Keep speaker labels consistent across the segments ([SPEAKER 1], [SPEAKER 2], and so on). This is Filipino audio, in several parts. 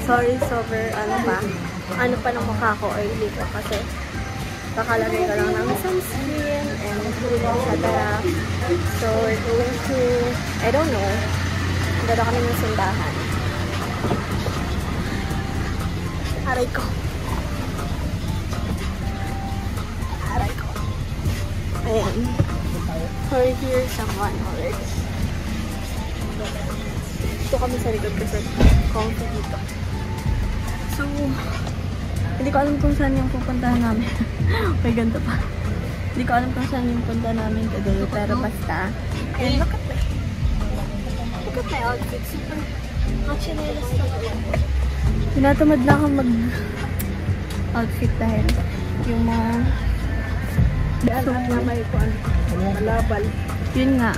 [SPEAKER 1] Sorry, sober, ano pa ng mukha ko, oily ko kasi kakalagay ko lang ng sunscreen and etc. So, we're going to, I don't know, dito kami ng simbahan. Aray ko. Aray ko. Ayan. Sorry to hear someone already. Ito kami sa likod kasi comfy dito. So, hindi ko alam kung saan yung pupuntahan namin. May ganda pa. Hindi ko alam kung saan yung punta namin today. Pero basta. And look at my outfit. Super machinelas na ako. Tinatamad na akong mag-outfit dahil yung mga malabal. Yun nga,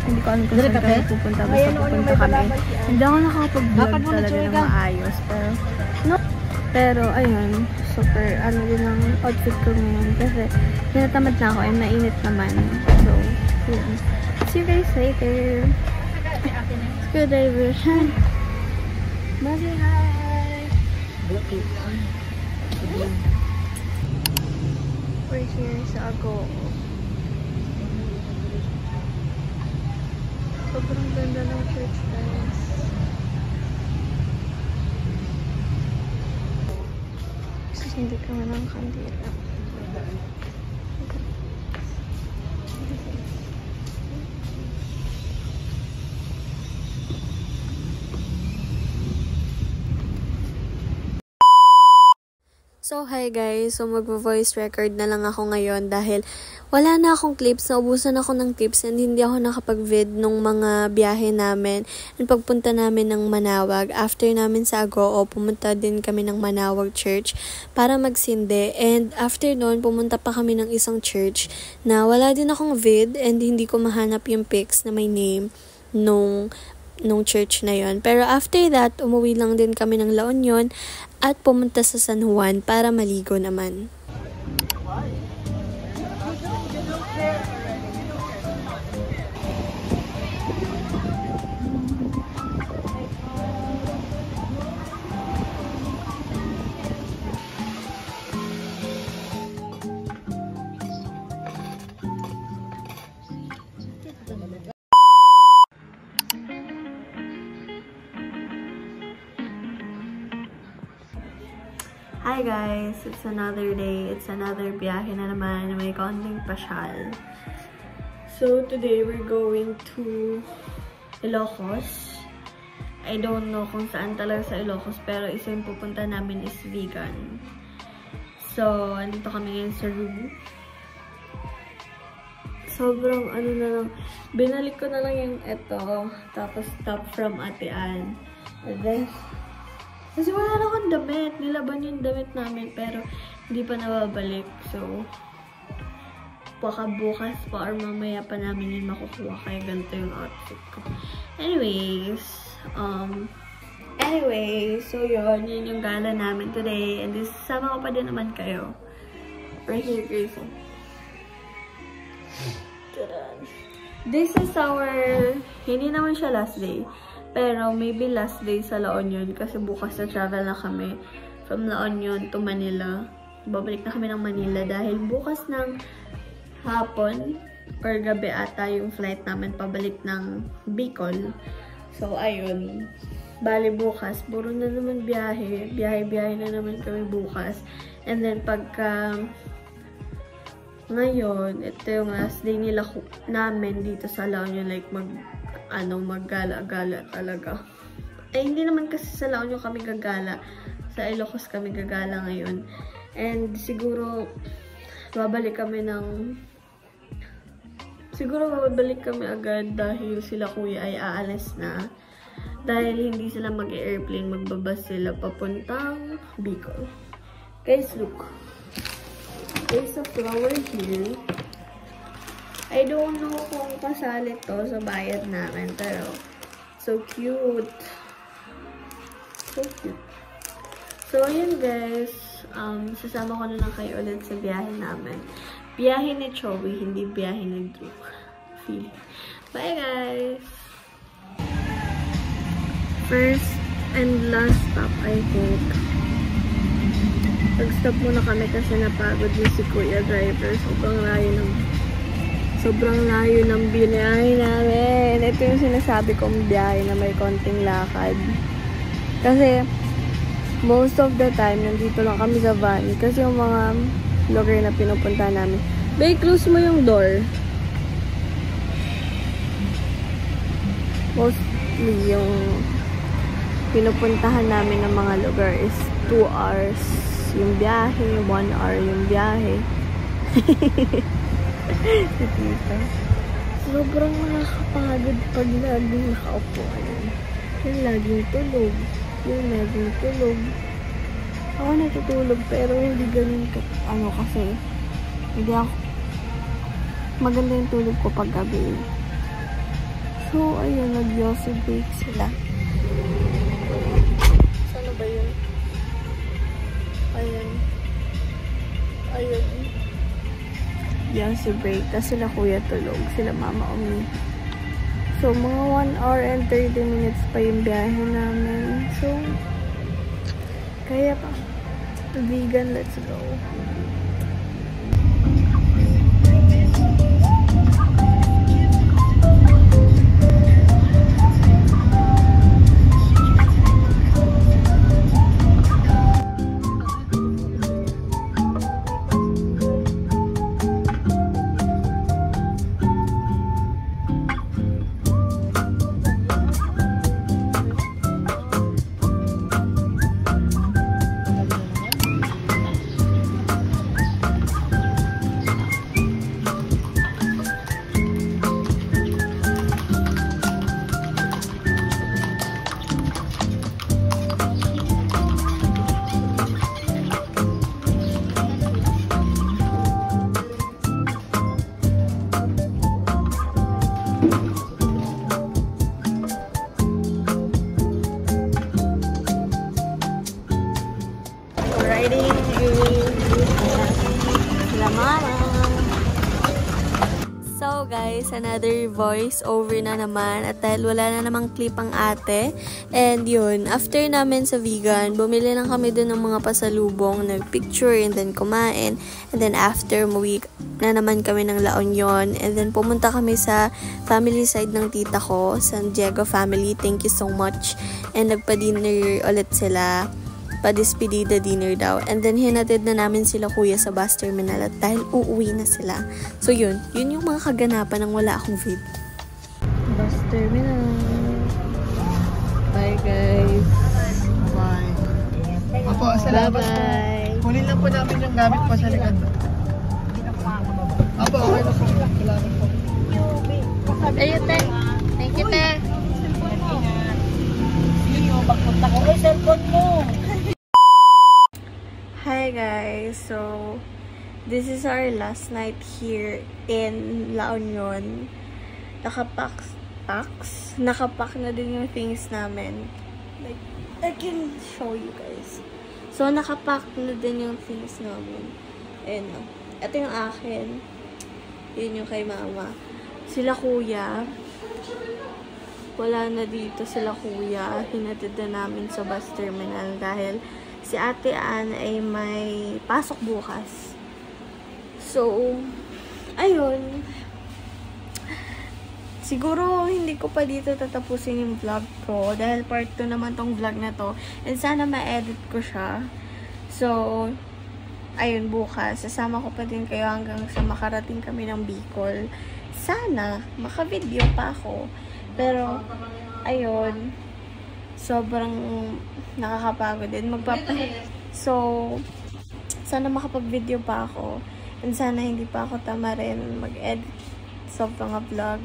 [SPEAKER 1] hindi ko alam kung saan kami pupunta. Basta pupunta kami. Hindi ako nakakapag-vlog talaga ng maayos. Pero, ayun, super, din ang outfit ko ngayon. Kasi, tinatamad na ako and mainit naman. So, yun. See you guys later. Screwdriver. Bye, hi! We're here sa Agoo. Sobrang ganda ng church, guys. Hindi ka man ang kandila. So, hi guys. So, mag-voice record na lang ako ngayon dahil wala na akong clips. Naubusan ako ng clips and hindi ako nakapag-vid nung mga biyahe namin and pagpunta namin ng Manawag. After namin sa Agoo, pumunta din kami ng Manawag Church para magsindi. And after noon, pumunta pa kami ng isang church na wala din akong vid and hindi ko mahanap yung pics na may name nung church na yon. Pero after that, umuwi lang din kami ng La Union at pumunta sa San Juan para maligo naman. Hi guys! It's another day. It's another biyahe na naman. May konting pasyal. So today we're going to Ilocos. I don't know kung saan talaga sa Ilocos pero isa yung pupunta namin is Vigan. So, andito kami ngayon sa room. Sobrang na lang. Binalik ko na lang yung eto. Tapos top from Ate Ann. And then, kasi wala na akong damit. Nilaban yung damit namin pero hindi pa nababalik. So, baka bukas pa or mamaya pa namin yung makukuha. Kaya ganito yung outfit ko. Anyways, so yun yung gala namin today. And this, sama ko pa din naman kayo. Right here, Grayson. This is our, hindi naman siya last day. Pero maybe last day sa La Union kasi bukas na travel na kami from La Union to Manila. Babalik na kami ng Manila dahil bukas ng hapon or gabi ata yung flight namin pabalik ng Bicol. So, ayun. Bali bukas, puro na naman biyahe. Biyahe na naman kami bukas. And then, pagka ngayon, ito yung last day nila namin dito sa La Union. Like, maggala-gala talaga. Eh, hindi naman kasi sa La Union kami gagala. Sa Ilocos kami gagala ngayon. And siguro, babalik kami agad dahil sila kuya ay aalis na. Dahil hindi sila mag-airplane, magbabas sila papuntang Bicol. Guys, look. There's a flower here. I don't know kung kasali to sa bayad namin, pero so cute. So cute. So, yun guys. Sasama ko na lang kayo ulit sa biyahe namin. Biyahe ni Chloe, hindi biyahe ni Duke. Bye guys! First and last stop, I think. Nag-stop muna kami kasi napagod yung si Kuya Driver. Sobrang layo ng biyahe namin. Ito yung sinasabi kong biyahe na may konting lakad. Kasi, most of the time, nandito lang kami sa van. Kasi yung mga lugar na pinupunta namin. Bay, close mo yung door. Mostly, yung pinupuntahan namin ng mga lugar is 2 hours yung biyahe, 1 hour yung biyahe. Sobrang nakakapagod pag laging nakaupo. Yung laging tulog. Ako natutulog pero hindi ganun kasi hindi ako maganda yung tulog ko pag gabi. So, ayun, nag-yosi bake sila. Saan ba yun? Ayun. Yosi break. Tapos sila kuya tulog. Sila mama umi. So, mga 1 hour and 30 minutes pa yung biyahe namin. So, kaya pa. Vegan, let's go. So guys, another voice over na naman at dahil wala na namang clip ang ate, and yun, after namin sa vegan, bumili lang kami dun ng mga pasalubong, nagpicture and then kumain, and then after umuwi na naman kami ng La Union, and then pumunta kami sa family side ng tita ko, San Diego family, thank you so much, and nagpa-dinner ulit sila, pa-despedida dinner daw. And then, hinatid na namin sila kuya sa bus terminal at dahil uuwi na sila. So, yun yung mga kaganapan ng wala akong vid. Bus terminal. Bye, guys.
[SPEAKER 2] Bye. Opo, salamat po. Kunin lang po namin yung gamit po sa likod. Opo, okay po. Salamat po.
[SPEAKER 1] Ayun, te. Thank you, te.
[SPEAKER 2] Bakpunta ko. Ay, cellphone mo!
[SPEAKER 1] Hi guys, so this is our last night here in La Union. Nakapack na din yung things namin. Like, I can show you guys. So, nakapack na din yung things namin. And, ito yung akin. Yun yung kay mama. Sila kuya. Wala na dito sila kuya. Hinatid na namin sa bus terminal dahil si Ate Ann ay may pasok bukas. So, ayun. Siguro, hindi ko pa dito tatapusin yung vlog ko. Dahil part 2 naman tong vlog na to. And sana ma-edit ko siya. So, ayun, bukas. Sasama ko pa din kayo hanggang sa makarating kami ng Bicol. Sana, maka-video pa ako. Pero, ayun. Sobrang nakakapagod din. So, sana makapag-video pa ako. And sana hindi pa ako tama rin mag-edit sa mga vlog.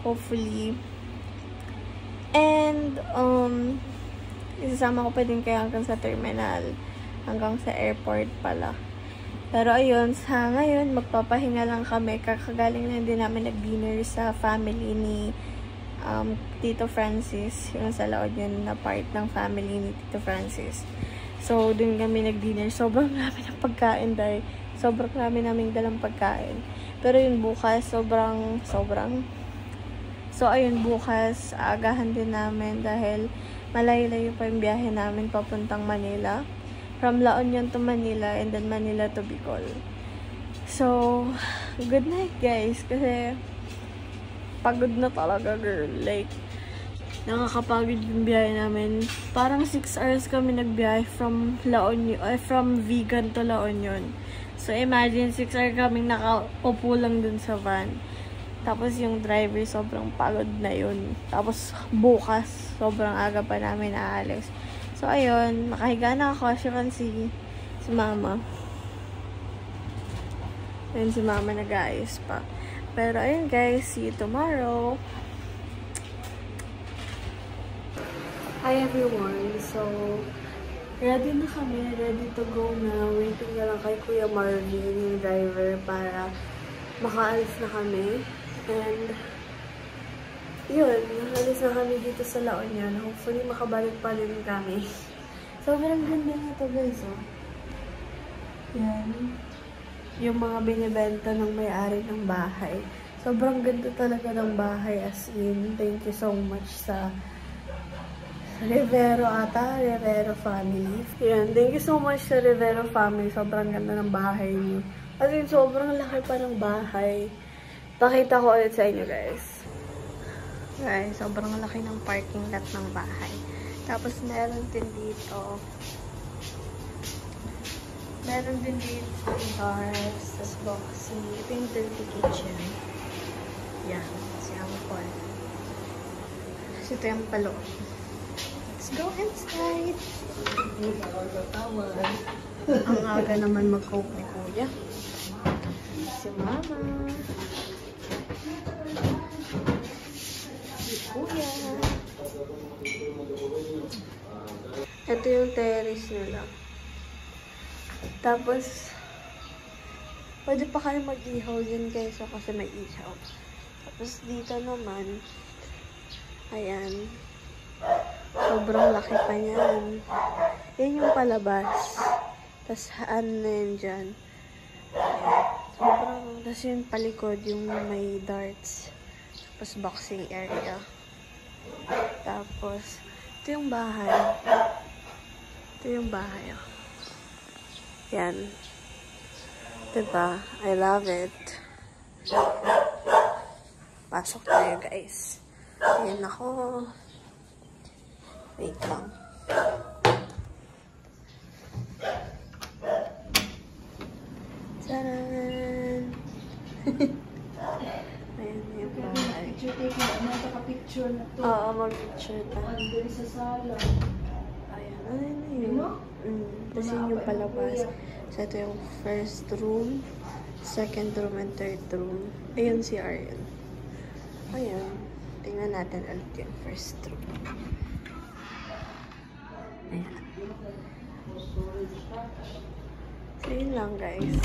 [SPEAKER 1] Hopefully. And, isasama ko pa din kayo hanggang sa terminal. Hanggang sa airport pala. Pero ayun, sa ngayon, magpapahinga lang kami. Kakagaling lang din namin nag-dinner sa family ni Tito Francis. Yung sa La Union na part ng family ni Tito Francis. So, dun kami nag-dinner. Sobrang dami ng pagkain dahil sobrang dami naming dalang pagkain. Pero yun bukas, sobrang. So, ayun, bukas, agahan din namin dahil malayo-layo pa yung biyahe namin papuntang Manila. From La Union to Manila and then Manila to Bicol. So, good night guys. Kasi, pagod na talaga girl. Like, nakakapagod yung biyahe namin. Parang 6 hours kami nagbiyahe from La Union, from Vigan to La Union. So, imagine 6 hours kami nakaupo lang dun sa van. Tapos yung driver, sobrang pagod na yun. Tapos bukas, sobrang aga pa namin aalis. So, ayun. Nakahiga na ako. As you can see, si mama. Ayun, si mama nag-aayos pa. Pero, ayun guys. See you tomorrow. Hi everyone. So, ready na kami. Ready to go na. Waiting na lang kay Kuya Marvin, yung driver, para makaalis na kami. And, yun, nakalis na kami dito sa La Union. Hopefully, makabalik pa rin kami. Sobrang ganda na ito, guys, oh. Yan. Yung mga binibenta ng may-ari ng bahay. Sobrang ganda talaga ng bahay, as in. Thank you so much sa Rivero Rivero family. Yan, thank you so much sa Rivero family. Sobrang ganda ng bahay niyo. As in, sobrang laki pa ng bahay. Pakita ko ulit sa inyo, guys. Guys, sobrang laki ng parking lot ng bahay. Tapos, meron din dito bars, tas boxing. Ito yung dirty kitchen. Yan, si Uncle. Tapos, ito yung palo. Let's go inside. Ang aga naman mag-coke ni Kuya. Si Mama. Kuya. Ito yung terrace nila. Tapos, pwede pa kayo mag-ihaw dyan guys, kasi may ihaw. Tapos dito naman, ayan, sobrang laki pa yan. Yan yung palabas. Tapos, ano na yan dyan. Ayan. Sobrang, tapos yung palikod, yung may darts. Tapos, boxing area. Tapos, ito yung bahay. Ito yung bahay. Oh. Yan. Diba? I love it. Pasok tayo, guys. Ayan ako. Wait lang. Tcharan! Ayan yung bahay.
[SPEAKER 2] Picture na to.
[SPEAKER 1] Oo, mag-picture tayo.
[SPEAKER 2] Andun sa sala.
[SPEAKER 1] Ayan, ano yun? Tapos yun yung palabas. So, ito yung first room, second room, and third room. Ayun si Ariel. Ayan. Tingnan natin ulit yung first room. Ayan. So, yun lang guys.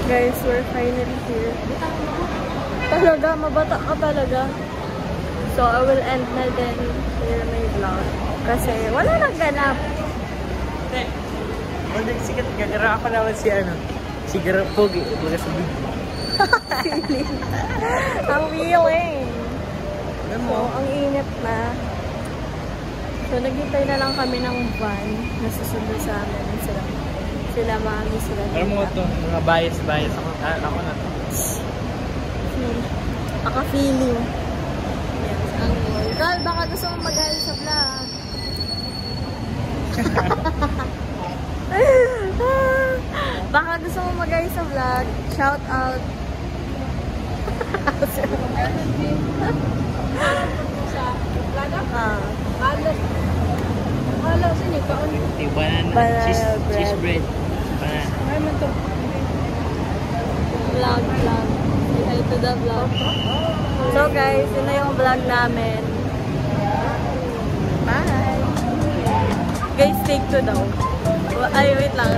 [SPEAKER 1] Guys, we're finally here. Talaga, mabata ka talaga. So, I will end na din here my vlog. Kasi wala nang ganap.
[SPEAKER 2] Sikat, gagara ako naman si ano. Si Pogi. Baga sa big.
[SPEAKER 1] Feeling. Ang feeling. So, ang init na. So, naghintay na lang kami ng van na susunod sa amin. Sila mami, sila
[SPEAKER 2] Alam mo ito, mga bias. Ako na to.
[SPEAKER 1] Paka-feeling. Yes, ang wall. Gal, baka gusto mong mag-alis sa vlog. Baka gusto mong mag-alis sa vlog. Shout out.
[SPEAKER 2] Cheese bread. Banana.
[SPEAKER 1] Vlog. Say hi to the vlog. So guys, yun na yung vlog namin. Bye! Guys, take 2 daw. Ay, wait lang.